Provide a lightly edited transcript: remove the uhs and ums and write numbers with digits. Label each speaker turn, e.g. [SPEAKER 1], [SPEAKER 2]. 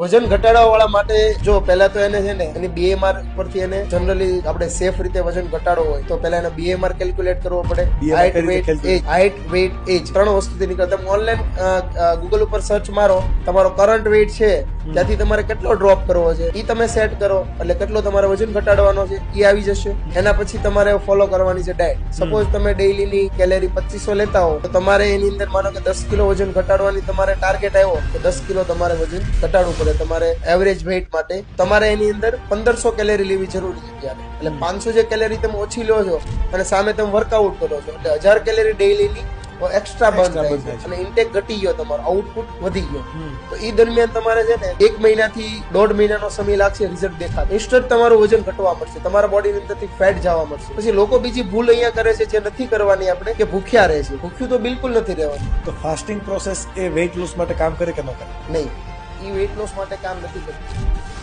[SPEAKER 1] વજન ઘટાડવા વાળા માટે જો પહેલા તો એને છે ને એની BMR પરથી એને જનરલી આપણે સેફ રીતે વજન ઘટાડવો હોય તો પહેલા એને BMR કેલ્ક્યુલેટ કરવો પડે. હાઇટ વેઇટ એજ ત્રણ વસ્તુથી નીકળે. તમે ઓનલાઈન ગૂગલ ઉપર સર્ચ મારો, તમારો કરંટ વેઇટ છે ત્યાંથી તમારે કેટલો ડ્રોપ કરવો છે એ તમે સેટ કરો એટલે કેટલો તમારે વજન ઘટાડવાનો છે એ આવી જશે. એના પછી તમારે ફોલો કરવાની છે ડાયટ. સપોઝ તમે ડેઈલી ની કેલેરી 2500 લેતા હો તો તમારે એની અંદર માનો કે 10 કિલો વજન ઘટાડવાની તમારે ટાર્ગેટ આવ્યો તો 10 કિલો તમારે વજન ઘટાડવું પડે. તમારે એવરેજ વેઇટ માટે તમારે એની અંદર 1500 કેલેરી લેવી જરૂરી છે ત્યારે. એટલે 500 જે કેલેરી તમે ઓછી લો છો અને સામે તમે વર્કઆઉટ કરો છો એટલે 1000 કેલેરી ડેઈલી ની એક્સ્ટ્રા બર્ન થાય છે અને ઇન્ટેક ઘટી ગયો, તમારો આઉટપુટ વધી ગયો. તો એ દરમિયાન તમારે છે ને 1 મહિનાથી 1.5 મહિનાનો સમય લાગશે રિઝલ્ટ દેખાય. ઇન્સ્ટન્ટ તમારું વજન ઘટવા મળશે, તમારા બોડીની અંદરથી ફેટ જવા મળશે. પછી લોકો બીજી ભૂલ અહીંયા કરે છે જે નથી કરવાની આપણે, કે ભૂખ્યા રહે છે. ભૂખ્યું તો બિલકુલ નથી રહેવાનું.
[SPEAKER 2] તો ફાસ્ટિંગ પ્રોસેસ એ વેઇટ લોસ માટે કામ કરે કે ન કરે?
[SPEAKER 1] નહીં, એ વેઇટ લોસ માટે કામ નથી કરતું.